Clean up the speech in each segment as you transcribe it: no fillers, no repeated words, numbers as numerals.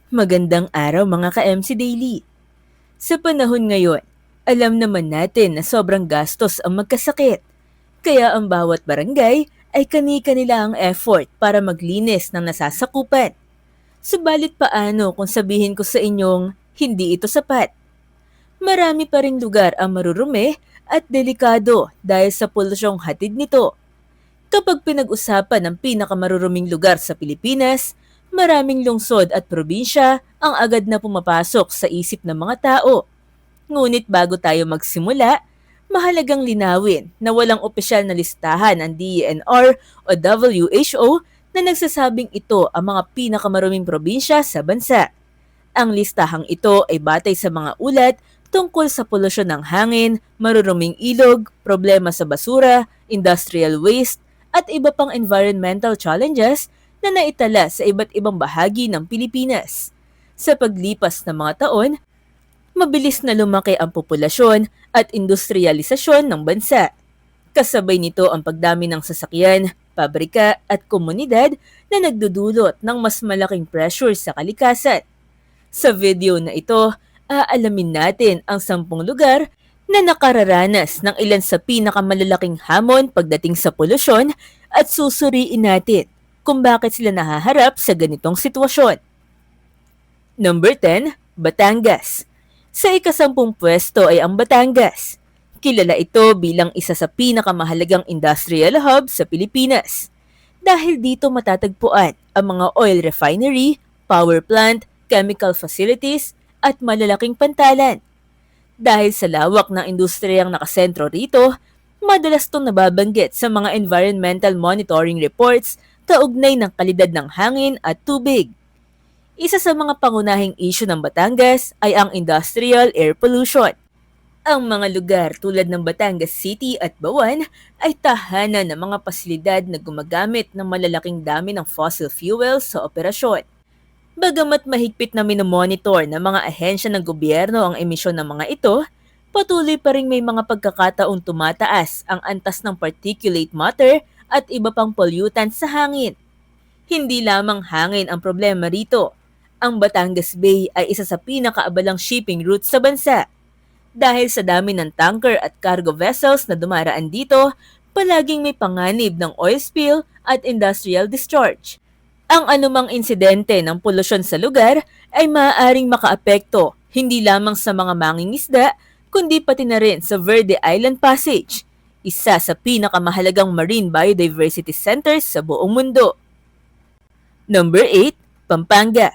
Magandang araw mga ka-MC Daily. Sa panahon ngayon, alam naman natin na sobrang gastos ang magkasakit. Kaya ang bawat barangay ay kani-kanila ang effort para maglinis ng nasasakupan. Subalit paano kung sabihin ko sa inyong hindi ito sapat? Marami pa ring lugar ang marurumi at delikado dahil sa polusyong hatid nito. Kapag pinag-usapan ang pinakamaruruming lugar sa Pilipinas, maraming lungsod at probinsya ang agad na pumapasok sa isip ng mga tao. Ngunit bago tayo magsimula, mahalagang linawin na walang opisyal na listahan ang DENR o WHO na nagsasabing ito ang mga pinakamaruming probinsya sa bansa. Ang listahang ito ay batay sa mga ulat tungkol sa polusyon ng hangin, maruruming ilog, problema sa basura, industrial waste, at iba pang environmental challenges na naitala sa iba't ibang bahagi ng Pilipinas. Sa paglipas ng mga taon, mabilis na lumaki ang populasyon at industrialisasyon ng bansa. Kasabay nito ang pagdami ng sasakyan, pabrika at komunidad na nagdudulot ng mas malaking pressure sa kalikasan. Sa video na ito, aalamin natin ang 10 lugar na nakararanas ng ilan sa pinakamalalaking hamon pagdating sa polusyon at susuriin natin kung bakit sila nahaharap sa ganitong sitwasyon. Number 10, Batangas. Sa ika-10 pwesto ay ang Batangas. Kilala ito bilang isa sa pinakamahalagang industrial hub sa Pilipinas. Dahil dito matatagpuan ang mga oil refinery, power plant, chemical facilities, at malalaking pantalan. Dahil sa lawak ng industriyang nakasentro rito, madalas itong nababanggit sa mga environmental monitoring reports kaugnay ng kalidad ng hangin at tubig. Isa sa mga pangunahing issue ng Batangas ay ang industrial air pollution. Ang mga lugar tulad ng Batangas City at Bawan ay tahanan ng mga pasilidad na gumagamit ng malalaking dami ng fossil fuels sa operasyon. Bagamat mahigpit na minomonitor ng mga ahensya ng gobyerno ang emisyon ng mga ito, patuloy pa rin may mga pagkakataong tumataas ang antas ng particulate matter at iba pang pollutants sa hangin. Hindi lamang hangin ang problema rito. Ang Batangas Bay ay isa sa pinakaabalang shipping route sa bansa. Dahil sa dami ng tanker at cargo vessels na dumaraan dito, palaging may panganib ng oil spill at industrial discharge. Ang anumang insidente ng polusyon sa lugar ay maaaring makaapekto hindi lamang sa mga mangingisda, kundi pati na rin sa Verde Island Passage, isa sa pinakamahalagang marine biodiversity centers sa buong mundo. Number 8, Pampanga.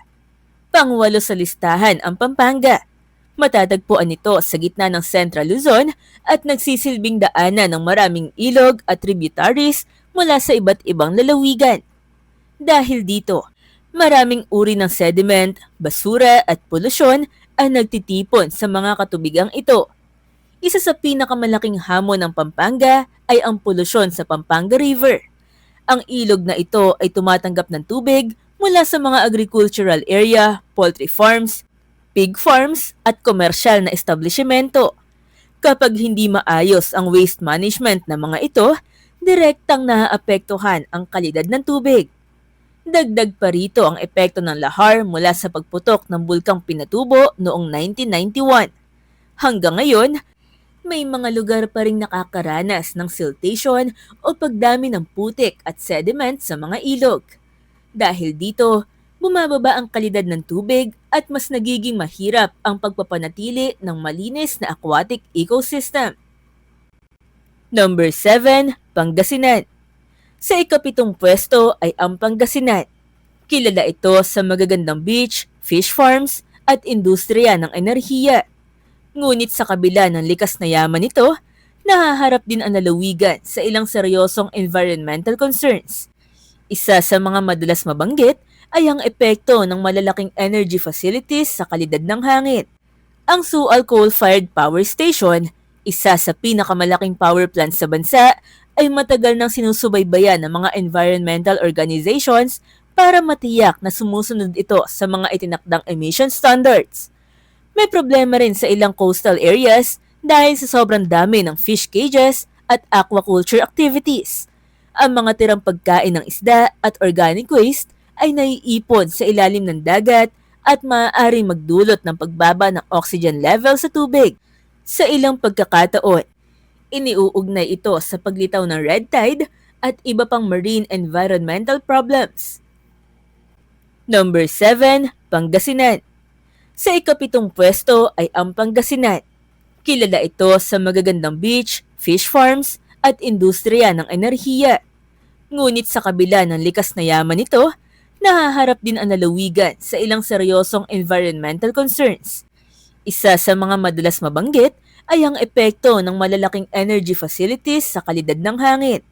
Pangwalo sa listahan ang Pampanga. Matatagpuan ito sa gitna ng Central Luzon at nagsisilbing daanan ng maraming ilog at tributaries mula sa iba't ibang lalawigan. Dahil dito, maraming uri ng sediment, basura at polusyon ang nagtitipon sa mga katubigang ito. Isa sa pinakamalaking hamon ng Pampanga ay ang polusyon sa Pampanga River. Ang ilog na ito ay tumatanggap ng tubig mula sa mga agricultural area, poultry farms, pig farms at komersyal na establishmento. Kapag hindi maayos ang waste management ng mga ito, direktang naaapektuhan ang kalidad ng tubig. Dagdag pa rito ang epekto ng lahar mula sa pagputok ng bulkang Pinatubo noong 1991. Hanggang ngayon, may mga lugar pa ring nakakaranas ng siltation o pagdami ng putik at sediment sa mga ilog. Dahil dito, bumababa ang kalidad ng tubig at mas nagiging mahirap ang pagpapanatili ng malinis na aquatic ecosystem. Number 7, Pangasinan. Sa ika-7 pwesto ay ang Pangasinan. Kilala ito sa magagandang beach, fish farms at industriya ng enerhiya. Ngunit sa kabila ng likas na yaman nito, nahaharap din ang lalawigan sa ilang seryosong environmental concerns. Isa sa mga madalas mabanggit ay ang epekto ng malalaking energy facilities sa kalidad ng hangin. Ang Sual Coal-Fired Power Station, isa sa pinakamalaking power plant sa bansa, ay matagal nang sinusubaybayan ng mga environmental organizations para matiyak na sumusunod ito sa mga itinakdang emission standards. May problema rin sa ilang coastal areas dahil sa sobrang dami ng fish cages at aquaculture activities. Ang mga tirang pagkain ng isda at organic waste ay naiipon sa ilalim ng dagat at maaaring magdulot ng pagbaba ng oxygen level sa tubig. Sa ilang pagkakataon, iniuugnay ito sa paglitaw ng red tide at iba pang marine environmental problems. Number 7, Pangasinan. Sa ikapitong pwesto ay ang Pangasinan. Kilala ito sa magagandang beach, fish farms, at industriya ng enerhiya. Ngunit sa kabila ng likas na yaman nito, nahaharap din ang lalawigan sa ilang seryosong environmental concerns. Isa sa mga madalas mabanggit ay ang epekto ng malalaking energy facilities sa kalidad ng hangin.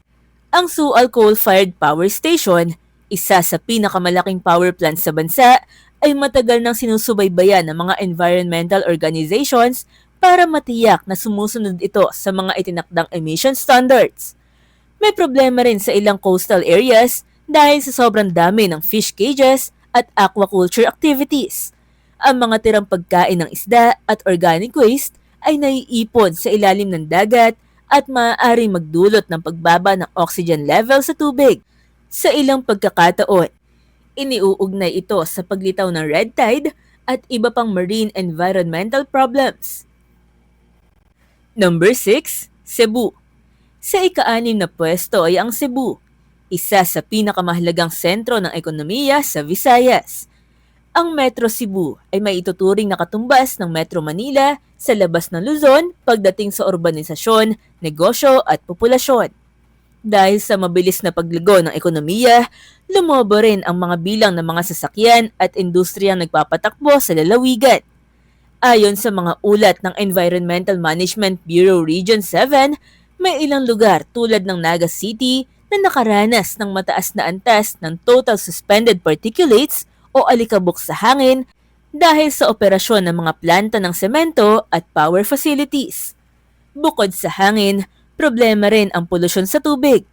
Ang Sual Coal-Fired Power Station, isa sa pinakamalaking power plant sa bansa, ay matagal nang sinusubaybayan ng mga environmental organizations para matiyak na sumusunod ito sa mga itinakdang emission standards. May problema rin sa ilang coastal areas dahil sa sobrang dami ng fish cages at aquaculture activities. Ang mga tirang pagkain ng isda at organic waste ay naiipon sa ilalim ng dagat at maaaring magdulot ng pagbaba ng oxygen level sa tubig. Sa ilang pagkakataon, iniuugnay ito sa paglitaw ng red tide at iba pang marine environmental problems. Number 6, Cebu. Sa ika-6 na pwesto ay ang Cebu, isa sa pinakamahalagang sentro ng ekonomiya sa Visayas. Ang Metro Cebu ay maituturing na katumbas ng Metro Manila sa labas ng Luzon pagdating sa urbanisasyon, negosyo at populasyon. Dahil sa mabilis na paglago ng ekonomiya, lumobo rin ang mga bilang ng mga sasakyan at industriyang nagpapatakbo sa lalawigan. Ayon sa mga ulat ng Environmental Management Bureau Region 7, may ilang lugar tulad ng Naga City na nakaranas ng mataas na antas ng total suspended particulates o alikabok sa hangin dahil sa operasyon ng mga planta ng semento at power facilities. Bukod sa hangin, problema rin ang polusyon sa tubig.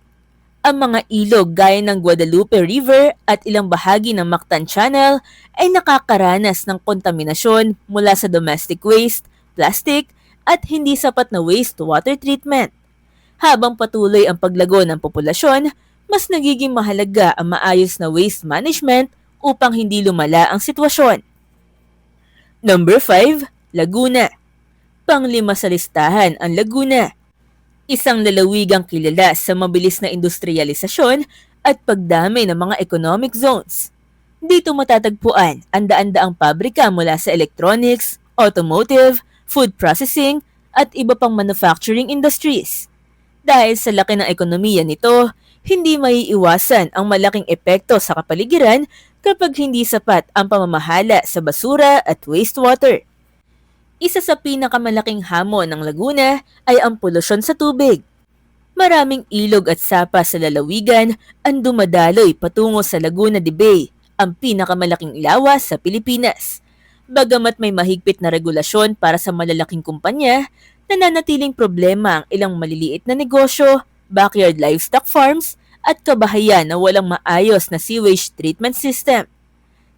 Ang mga ilog gaya ng Guadalupe River at ilang bahagi ng Mactan Channel ay nakakaranas ng kontaminasyon mula sa domestic waste, plastic, at hindi sapat na wastewater treatment. Habang patuloy ang paglago ng populasyon, mas nagiging mahalaga ang maayos na waste management upang hindi lumala ang sitwasyon. Number 5, Laguna. Panglima sa listahan ang Laguna. Isang lalawigang kilala sa mabilis na industrialisasyon at pagdami ng mga economic zones. Dito matatagpuan ang daan-daang pabrika mula sa electronics, automotive, food processing, at iba pang manufacturing industries. Dahil sa laki ng ekonomiya nito, hindi maiiwasan ang malaking epekto sa kapaligiran kapag hindi sapat ang pamamahala sa basura at wastewater. Isa sa pinakamalaking hamon ng Laguna ay ang polusyon sa tubig. Maraming ilog at sapa sa lalawigan ang dumadaloy patungo sa Laguna de Bay, ang pinakamalaking lawas sa Pilipinas. Bagamat may mahigpit na regulasyon para sa malalaking kumpanya, nananatiling problema ang ilang maliliit na negosyo, backyard livestock farms, at kabahayan na walang maayos na sewage treatment system.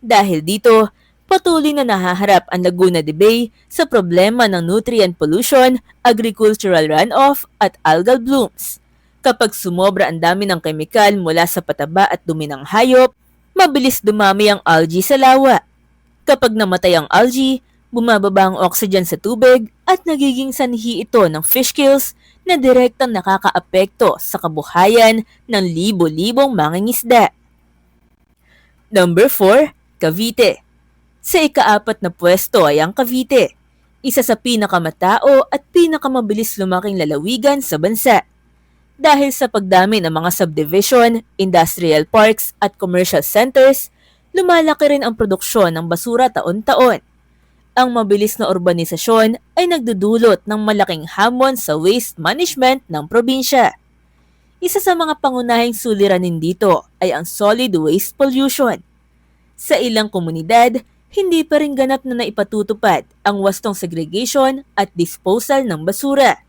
Dahil dito, patuloy na nahaharap ang Laguna de Bay sa problema ng nutrient pollution, agricultural runoff at algal blooms. Kapag sumobra ang dami ng kemikal mula sa pataba at dumi ng hayop, mabilis dumami ang algae sa lawa. Kapag namatay ang algae, bumababa ang oxygen sa tubig at nagiging sanhi ito ng fish kills na direktang nakakaapekto sa kabuhayan ng libo-libong mangingisda. Number 4, Cavite. Sa ika-4 na pwesto ay ang Cavite, isa sa pinakamatao at pinakamabilis lumaking lalawigan sa bansa. Dahil sa pagdami ng mga subdivision, industrial parks at commercial centers, lumalaki rin ang produksyon ng basura taon-taon. Ang mabilis na urbanisasyon ay nagdudulot ng malaking hamon sa waste management ng probinsya. Isa sa mga pangunahing suliranin dito ay ang solid waste pollution. Sa ilang komunidad, hindi pa rin ganap na naipatutupad ang wastong segregation at disposal ng basura.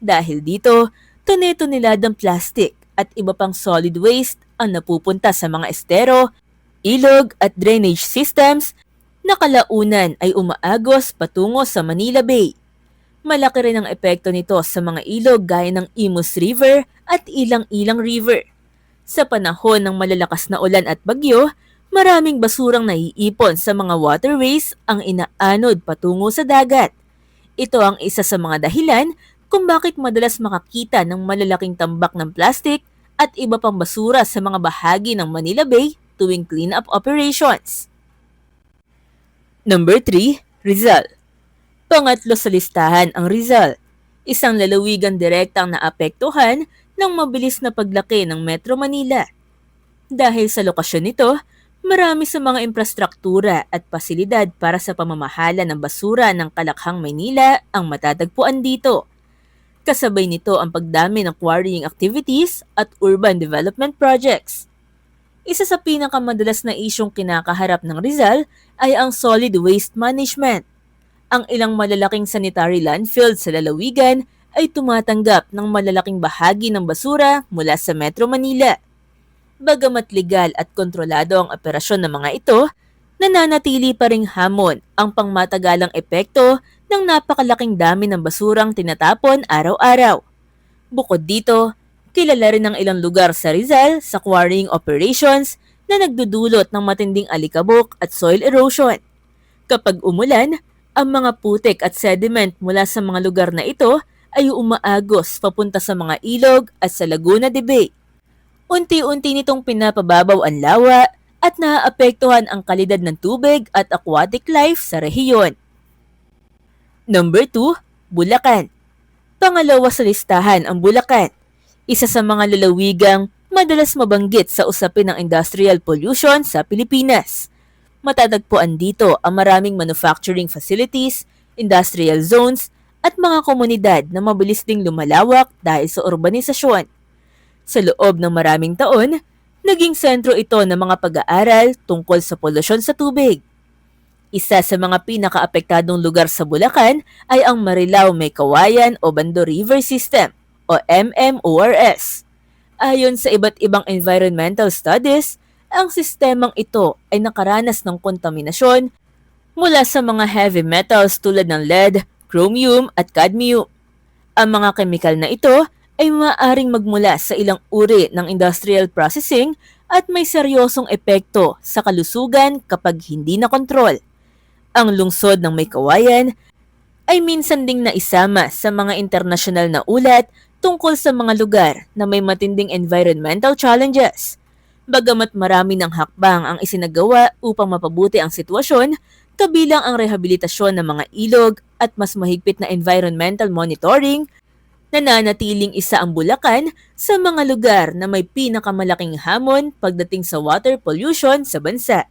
Dahil dito, tone-toneladang plastic at iba pang solid waste ang napupunta sa mga estero, ilog at drainage systems na kalaunan ay umaagos patungo sa Manila Bay. Malaki rin ang epekto nito sa mga ilog gaya ng Imus River at Ilang-Ilang River. Sa panahon ng malalakas na ulan at bagyo, Maraming basurang naiipon sa mga waterways ang inaanod patungo sa dagat. Ito ang isa sa mga dahilan kung bakit madalas makakita ng malalaking tambak ng plastic at iba pang basura sa mga bahagi ng Manila Bay tuwing cleanup operations. Number 3, Rizal. Pangatlo sa listahan ang Rizal, isang lalawigan direktang naapektuhan ng mabilis na paglaki ng Metro Manila. Dahil sa lokasyon nito, marami sa mga infrastruktura at pasilidad para sa pamamahala ng basura ng Kalakhang, Maynila ang matatagpuan dito. Kasabay nito ang pagdami ng quarrying activities at urban development projects. Isa sa pinakamadalas na isyong kinakaharap ng Rizal ay ang solid waste management. Ang ilang malalaking sanitary landfills sa lalawigan ay tumatanggap ng malalaking bahagi ng basura mula sa Metro Manila. Bagamat legal at kontrolado ang operasyon ng mga ito, nananatili pa ring hamon ang pangmatagalang epekto ng napakalaking dami ng basurang tinatapon araw-araw. Bukod dito, kilala rin ang ilang lugar sa Rizal sa quarrying operations na nagdudulot ng matinding alikabok at soil erosion. Kapag umulan, ang mga putik at sediment mula sa mga lugar na ito ay umaagos papunta sa mga ilog at sa Laguna de Bay. Unti-unti nitong pinapababaw ang lawa at naaapektuhan ang kalidad ng tubig at aquatic life sa rehiyon. Number 2, Bulacan. Pangalawa sa listahan ang Bulacan, isa sa mga lalawigang madalas mabanggit sa usapin ng industrial pollution sa Pilipinas. Matatagpuan dito ang maraming manufacturing facilities, industrial zones, at mga komunidad na mabilis ding lumalawak dahil sa urbanisasyon. Sa loob ng maraming taon, naging sentro ito ng mga pag-aaral tungkol sa polusyon sa tubig. Isa sa mga pinakaapektadong lugar sa Bulacan ay ang Marilao May Kawayan o Bando River System o MMORS. Ayon sa iba't ibang environmental studies, ang sistemang ito ay nakaranas ng kontaminasyon mula sa mga heavy metals tulad ng lead, chromium at cadmium. Ang mga kemikal na ito ay maaaring magmula sa ilang uri ng industrial processing at may seryosong epekto sa kalusugan kapag hindi na kontrol. Ang lungsod ng May Kawayan ay minsan ding naisama sa mga internasyonal na ulat tungkol sa mga lugar na may matinding environmental challenges. Bagamat marami ng hakbang ang isinagawa upang mapabuti ang sitwasyon, kabilang ang rehabilitasyon ng mga ilog at mas mahigpit na environmental monitoring, nananatiling isa ang Bulacan sa mga lugar na may pinakamalaking hamon pagdating sa water pollution sa bansa.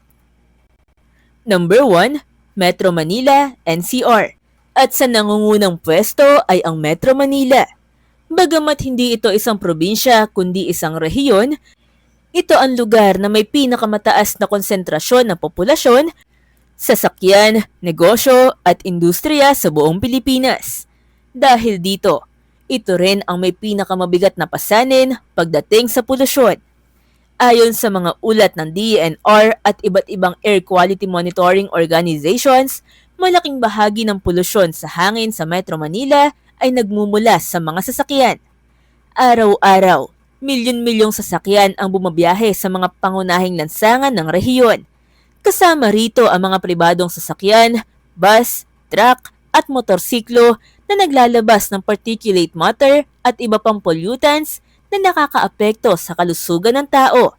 Number 1, Metro Manila, NCR. At sa nangungunang pwesto ay ang Metro Manila. Bagamat hindi ito isang probinsya kundi isang rehiyon, ito ang lugar na may pinakamataas na konsentrasyon ng populasyon, sasakyan, negosyo at industriya sa buong Pilipinas. Dahil dito, ito rin ang may pinakamabigat na pasanin pagdating sa polusyon. Ayon sa mga ulat ng DENR at iba't ibang air quality monitoring organizations, malaking bahagi ng polusyon sa hangin sa Metro Manila ay nagmumula sa mga sasakyan. Araw-araw, milyon-milyong sasakyan ang bumabiyahe sa mga pangunahing lansangan ng rehiyon. Kasama rito ang mga pribadong sasakyan, bus, truck at motorsiklo na naglalabas ng particulate matter at iba pang pollutants na nakakaapekto sa kalusugan ng tao.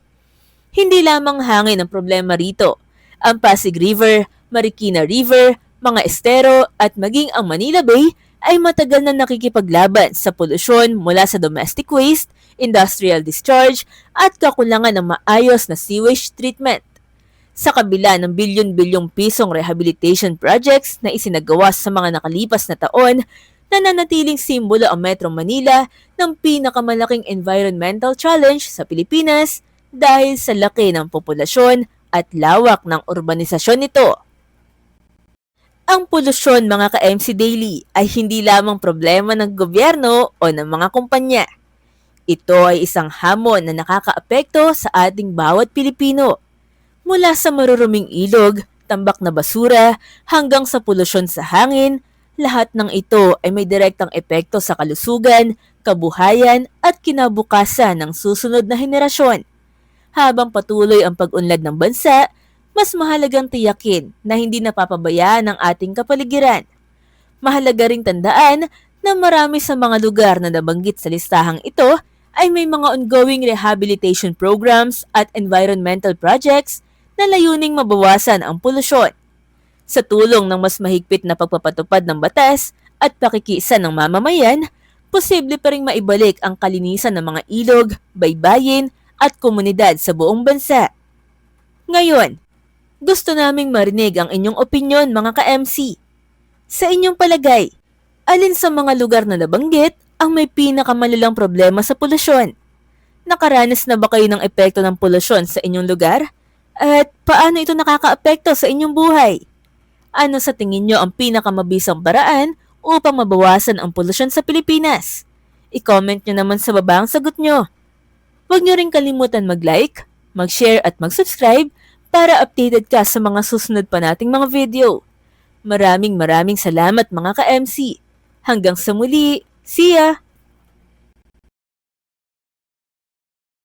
Hindi lamang hangin ang problema rito. Ang Pasig River, Marikina River, mga estero at maging ang Manila Bay ay matagal na nakikipaglaban sa polusyon mula sa domestic waste, industrial discharge at kakulangan ng maayos na sewage treatment. Sa kabila ng bilyon-bilyong pisong rehabilitation projects na isinagawa sa mga nakalipas na taon, nananatiling simbolo ang Metro Manila ng pinakamalaking environmental challenge sa Pilipinas dahil sa laki ng populasyon at lawak ng urbanisasyon nito. Ang polusyon, mga ka-MC Daily, ay hindi lamang problema ng gobyerno o ng mga kumpanya. Ito ay isang hamon na nakakaapekto sa ating bawat Pilipino. Mula sa maruruming ilog, tambak na basura, hanggang sa polusyon sa hangin, lahat ng ito ay may direktang epekto sa kalusugan, kabuhayan at kinabukasan ng susunod na henerasyon. Habang patuloy ang pag-unlad ng bansa, mas mahalagang tiyakin na hindi napapabayaan ang ating kapaligiran. Mahalaga ring tandaan na marami sa mga lugar na nabanggit sa listahang ito ay may mga ongoing rehabilitation programs at environmental projects na layuning mabawasan ang polusyon. Sa tulong ng mas mahigpit na pagpapatupad ng batas at pakikiisa ng mamamayan, posible pa ring maibalik ang kalinisan ng mga ilog, baybayin at komunidad sa buong bansa. Ngayon, gusto naming marinig ang inyong opinyon mga ka-MC. Sa inyong palagay, alin sa mga lugar na nabanggit ang may pinakamalalang problema sa polusyon? Nakaranas na ba kayo ng epekto ng polusyon sa inyong lugar? At paano ito nakakaapekto sa inyong buhay? Ano sa tingin nyo ang pinakamabisang paraan upang mabawasan ang polusyon sa Pilipinas? I-comment nyo naman sa baba ang sagot nyo. Huwag nyo rin kalimutan mag-like, mag-share at mag-subscribe para updated ka sa mga susunod pa nating mga video. Maraming salamat mga ka-MC. Hanggang sa muli. See ya!